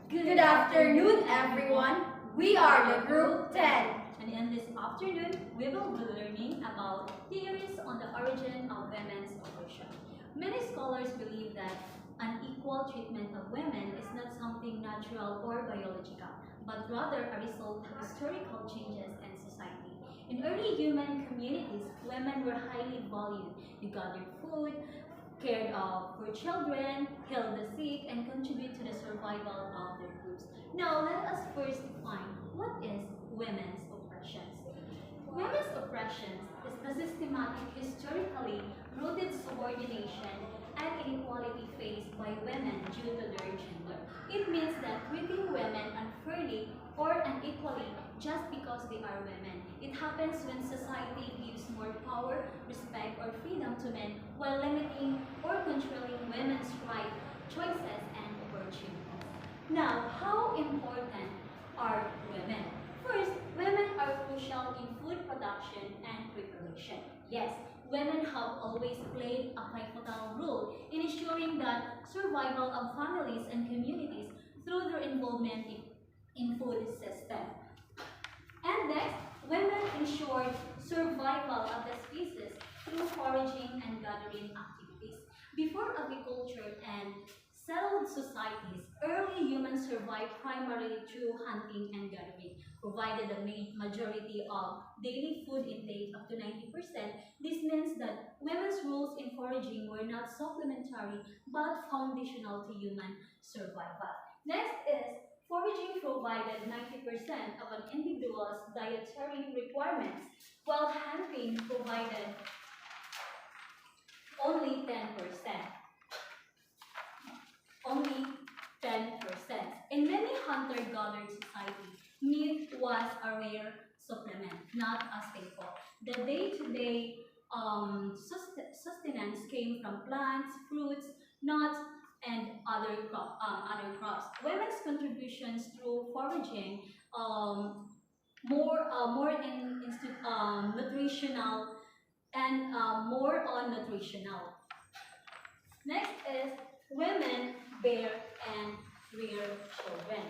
Good afternoon, everyone. We are the Group 10. And in this afternoon, we will be learning about theories on the origin of women's oppression. Many scholars believe that unequal treatment of women is not something natural or biological, but rather a result of historical changes in society. In early human communities, women were highly valued. They gathered food, cared for children, healed the sick, and contribute to the survival of their groups. Now, let us first define what is women's oppressions. Women's oppressions is the systematic, historically rooted subordination and inequality faced by women due to their gender. It means that treating women unfairly or unequally just because they are women. It happens when society gives more power, respect, or freedom to men while limiting or controlling women's rights, choices, and opportunities. Now, how important are women? First, women are crucial in food production and preparation. Yes, women have always played a pivotal role in ensuring that survival of families and communities through their involvement in food system. And next, women ensured survival of the species through foraging and gathering activities. Before agriculture and settled societies, early humans survived primarily through hunting and gathering, provided the majority of daily food intake up to 90%. This means that women's roles in foraging were not supplementary but foundational to human survival. Next is foraging provided 90% of an individual's dietary requirements, while hunting provided only 10%. Only 10%. In many hunter-gatherer societies, meat was a rare supplement, not a staple. The day-to-day sustenance came from plants, fruits, nuts, and other crops. Women's contributions through foraging more nutritional and more on nutritional. Next is women bear and rear children.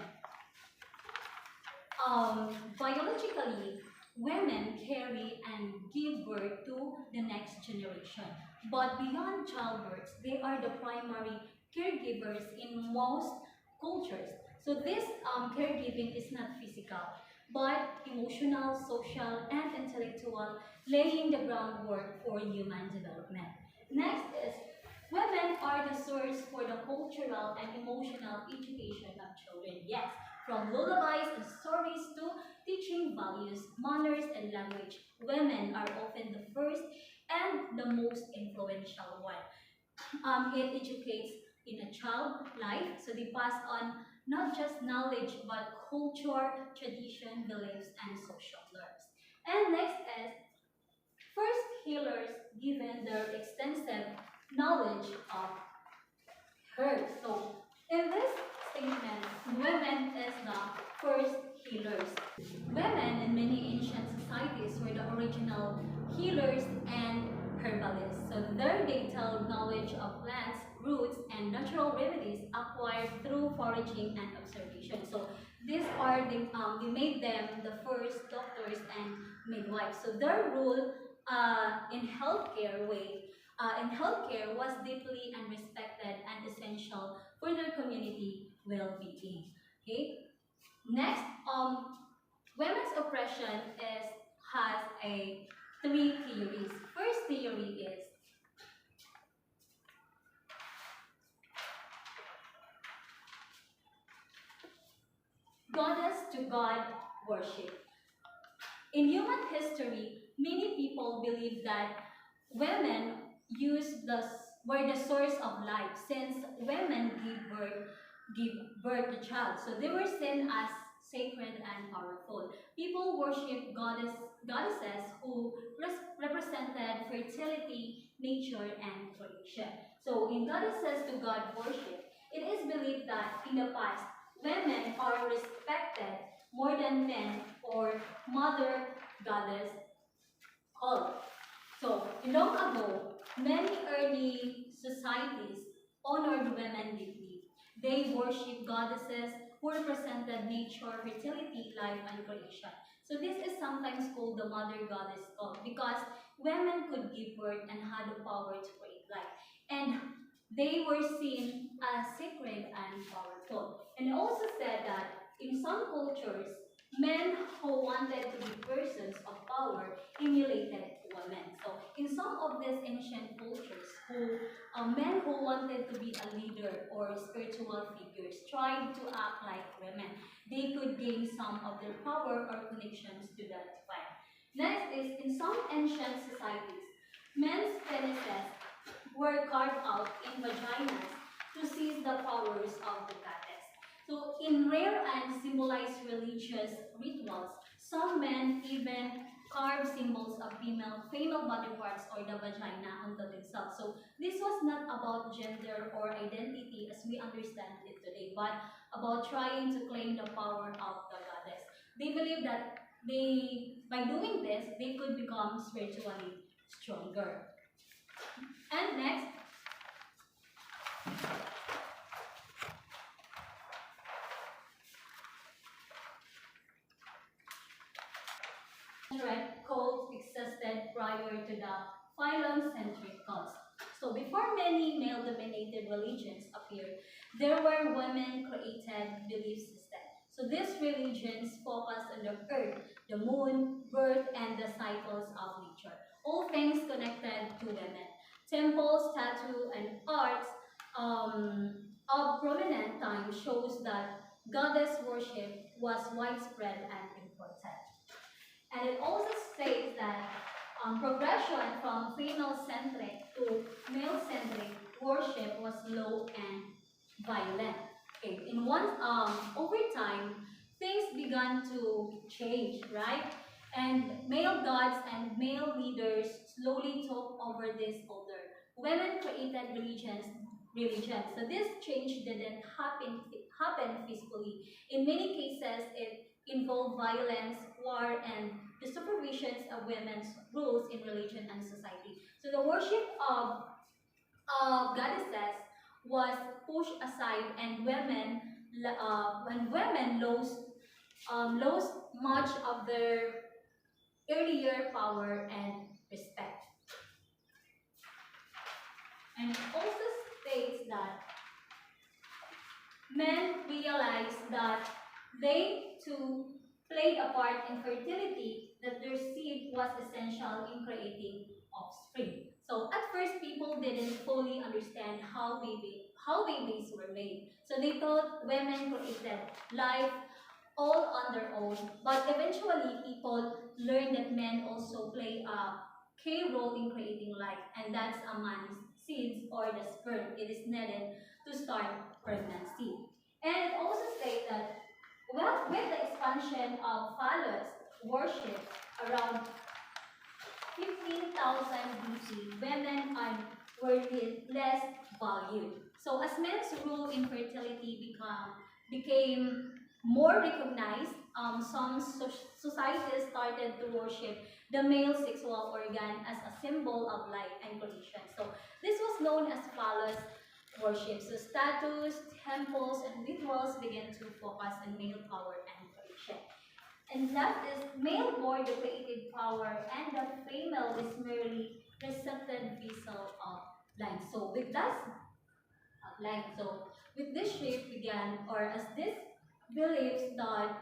Biologically, women carry and give birth to the next generation. But beyond childbirth, they are the primary caregivers in most cultures. So this caregiving is not physical, but emotional, social, and intellectual, laying the groundwork for human development. Next is women are the source for the cultural and emotional education of children. Yes, from lullabies and stories to teaching values, manners, and language, women are often the first and the most influential one. It educates in a child life, so they pass on not just knowledge but culture, tradition, beliefs, and social norms. And next is first healers given their extensive knowledge of herbs. So in this statement, women is the first healers. Women in many ancient societies were the original healers and herbalists. So their detailed knowledge of plants, roots, and natural remedies acquired through foraging and observation. So these are they made them the first doctors and midwives. So their role in healthcare was deeply and respected and essential for their community well-being. Okay. Next, women's oppression has a three theories. First theory is goddess to god worship. In human history, many people believe that women were the source of life since women give birth to child. So they were seen as sacred and powerful. People worship goddesses who represented fertility, nature, and creation. So in goddesses to god worship, it is believed that in the past, women are respected more than men or mother goddess cult. So long ago, many early societies honored women deeply. They worship goddesses who represented nature, fertility, life, and creation. So this is sometimes called the mother goddess cult because women could give birth and had the power to create life. And they were seen as sacred and powerful. And also said that in some cultures, men who wanted to be persons of power emulated women. So in some of these ancient cultures, men who wanted to be a leader or spiritual figures tried to act like women. They could gain some of their power or connections to the divine. Next is in some ancient societies, men's penises were carved out in vaginas to seize the powers of the goddess. So in rare and symbolized religious rituals, some men even carved symbols of female body parts or the vagina onto themselves. So this was not about gender or identity as we understand it today, but about trying to claim the power of the goddess. They believed that by doing this, they could become spiritually stronger. And next, cults existed prior to the phylum-centric cults. So before many male-dominated religions appeared, there were women-created belief systems. So these religions focused on the earth, the moon, birth, and the cycles of nature. All things connected to women. Temples, tattoo, and arts of prominent time shows that goddess worship was widespread and important. And it also states that progression from female-centric to male-centric worship was slow and violent. Okay, over time, things began to change, right? And male gods and male leaders slowly took over this order. Women created religions. So this change didn't happen peacefully. In many cases, it involved violence, war, and the supervisions of women's roles in religion and society. So the worship of goddesses was pushed aside, and when women lost much of their earlier power and respect. And it also states that men realized that they too played a part in fertility, that their seed was essential in creating offspring. So at first, people didn't fully understand how babies were made. So they thought women created life all on their own. But eventually, people learned that men also play a key role in creating life, and that's a man's seeds or the sperm. It is needed to start pregnancy. And it also states that with the expansion of phallus worship around 15,000 BC, women were less valued. So as men's role in fertility became more recognized, some societies started to worship the male sexual organ as a symbol of life and creation. So this was known as phallus worship. So statues, temples, and rituals began to focus on male power and creation. And left is male bore the creative power, and the female is merely receptive vessel of life. So with this shift began, or as this beliefs that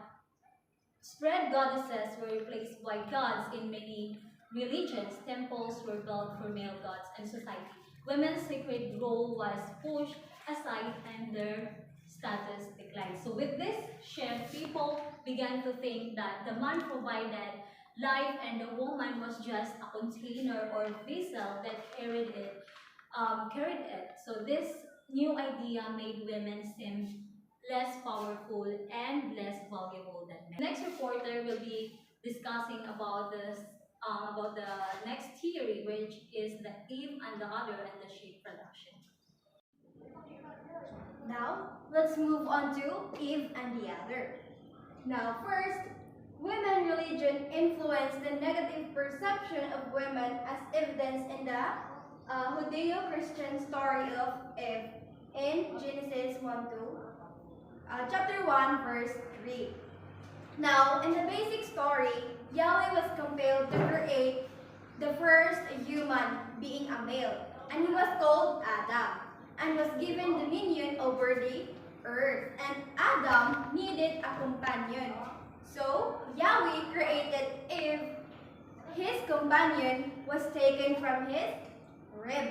spread, goddesses were replaced by gods in many religions. Temples were built for male gods and society. Women's sacred role was pushed aside and their status declined. So with this shift, people began to think that the man provided life and the woman was just a container or vessel that carried it. So this new idea made women seem less powerful and less valuable than men. The next reporter will be discussing about the next theory, which is the Eve and the other and the shape production. Now, let's move on to Eve and the other. Now, first, women religion influenced the negative perception of women as evidenced in the Judeo-Christian story of Eve in Genesis 1:2. chapter 1, verse 3. Now, in the basic story, Yahweh was compelled to create the first human, being a male, and he was called Adam, and was given dominion over the earth. And Adam needed a companion. So, Yahweh created Eve. His companion was taken from his rib,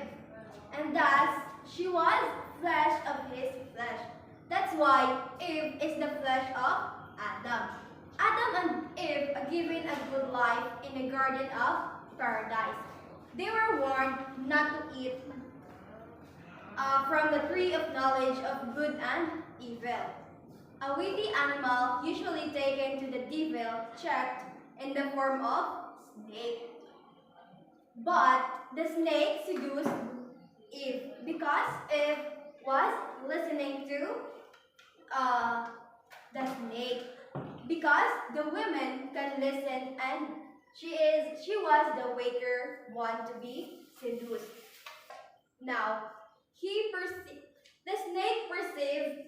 and thus she was flesh of his flesh. That's why Eve is the flesh of Adam. Adam and Eve are given a good life in the Garden of Paradise. They were warned not to eat from the tree of knowledge of good and evil. A witty animal usually taken to the devil checked in the form of snake. But the snake seduced Eve because Eve was listening to the snake. Because the women can listen and she was the weaker one to be seduced. Now, the snake perceived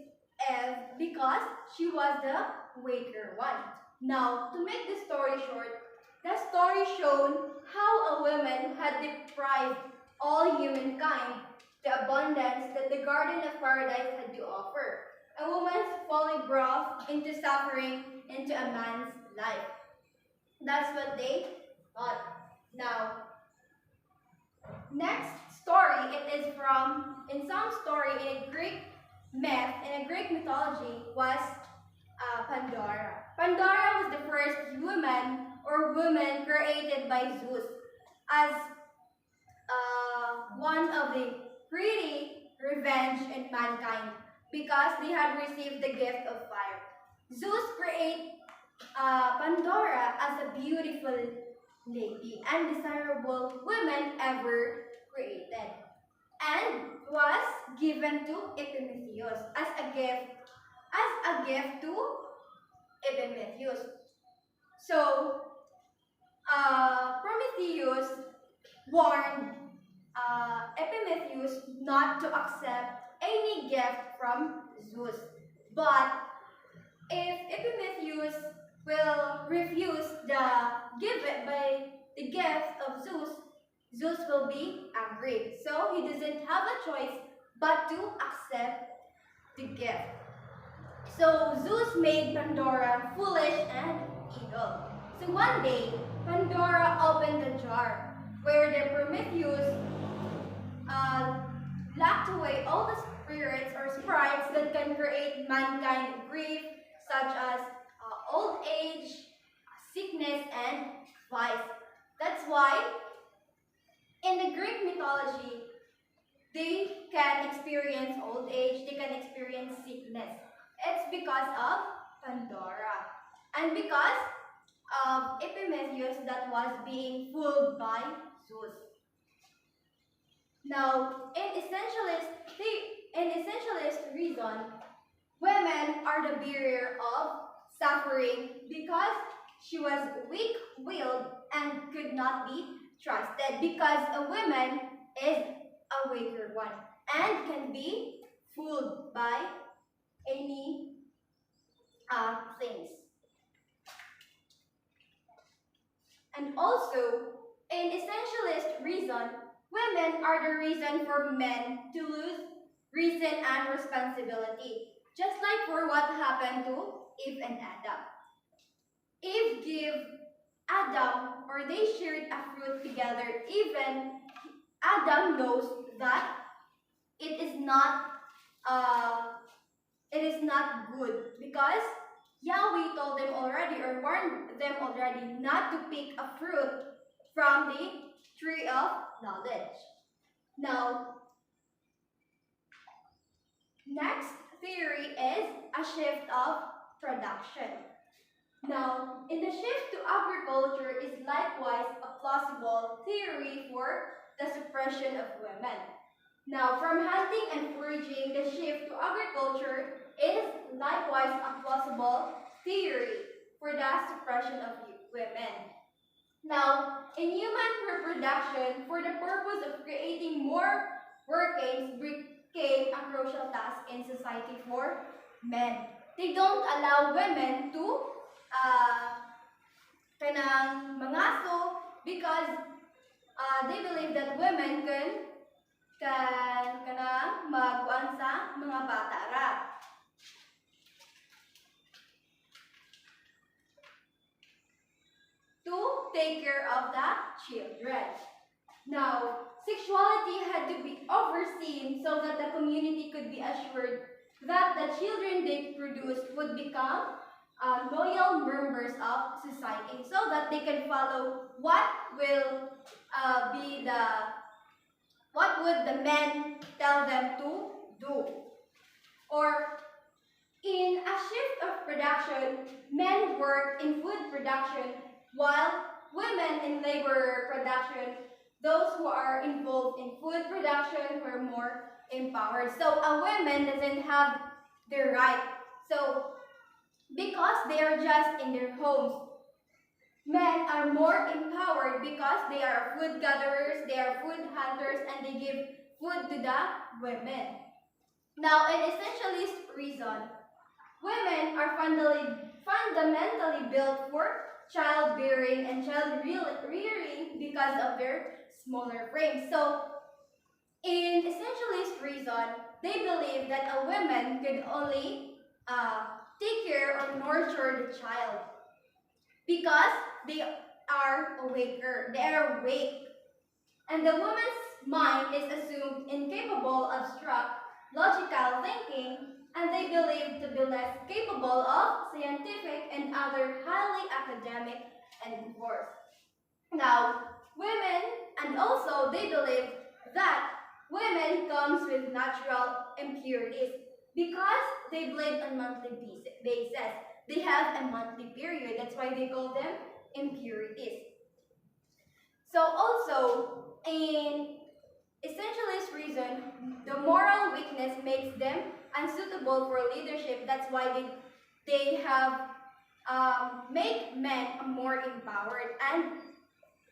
Eve because she was the weaker one. Now, to make the story short, the story showed how a woman had deprived all humankind the abundance that the Garden of Paradise had to offer. A woman's folly brought into suffering into a man's life. That's what they thought. Now, next story, it is from, in some story in a Greek myth, in a Greek mythology, was Pandora. Pandora was the first woman created by Zeus as one of the pretty revenge in mankind because they had received the gift of fire. Zeus created Pandora as a beautiful lady and desirable woman ever created, and was given to Epimetheus as a gift to Epimetheus. So Prometheus warned Epimetheus not to accept any gift from Zeus. But if Epimetheus will refuse the gift of Zeus, Zeus will be angry. So he doesn't have a choice but to accept the gift. So Zeus made Pandora foolish and evil. So one day, Pandora opened the jar where the Prometheus locked away all the spirits or sprites that can create mankind grief, such as old age, sickness, and vice. That's why in the Greek mythology, they can experience old age, they can experience sickness. It's because of Pandora. And because of Epimetheus that was being fooled by Zeus. Now, in essentialist reason, women are the bearer of suffering because she was weak-willed and could not be trusted, because a woman is a weaker one and can be fooled by any things. And also, in essentialist reason, women are the reason for men to lose reason and responsibility, just like for what happened to Eve and Adam. Eve gave Adam, or they shared a fruit together. Even Adam knows that it is not good because Yahweh told them already or warned them already not to pick a fruit from the tree of knowledge. Now, next theory is a shift of production. Now, in the shift to agriculture is likewise a plausible theory for the suppression of women. Now, from hunting and foraging, the shift to agriculture is likewise a plausible theory for the suppression of women. Now, in human reproduction, for the purpose of creating more workers became a crucial task in society for men. they don't allow women to kanang mangaso because they believe that women can kanang magkuan sa mga bata ra to take care of the children. Now, sexuality had to be overseen so that the community could be assured that the children they produced would become loyal members of society so that they can follow be the what would the men tell them to do. Or in a shift of production, men work in food production while women in labor production, those who are involved in food production were more empowered. So a woman doesn't have the right. So because they are just in their homes, men are more empowered because they are food gatherers, they are food hunters, and they give food to the women. Now, an essentialist reason, women are fundamentally built for childbearing and child rearing because of their smaller frames. So, in essentialist reason, they believe that a woman could only take care or nurture the child because they are awaker, they are awake. And the woman's mind is assumed incapable of abstract logical thinking, and they believe to be less capable of scientific and other highly academic endeavors. Now, women, and also they believe that women comes with natural impurities because they bleed on monthly basis. They have a monthly period. That's why they call them impurities. So also, in essentialist reason, the moral weakness makes them unsuitable for leadership. That's why they have make men more empowered and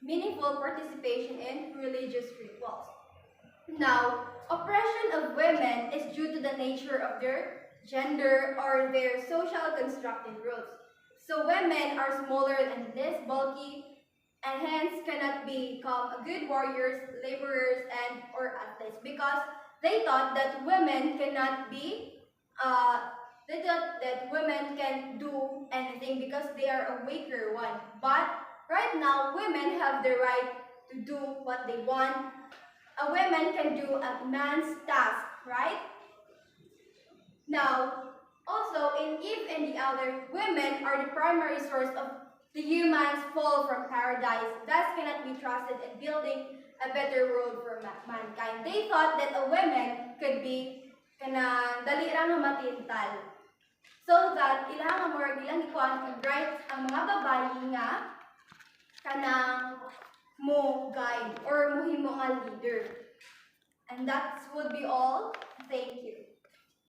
meaningful participation in religious rituals. Now, oppression of women is due to the nature of their gender or their social constructed rules. So women are smaller and less bulky and hence cannot become good warriors, laborers, and or athletes because they thought that women cannot be they thought that women can do anything because they are a weaker one. But right now women have the right to do what they want. A woman can do a man's task, right? Now, also in Eve and the other, women are the primary source of the humans' fall from paradise, thus cannot be trusted in building a better world for mankind. They thought that a woman could be kanang dali ra nga matintal. So that ilang more ilang ikuan right ang mga babayi nga kanang mo guide or mohimo nga leader. And that would be all. Thank you.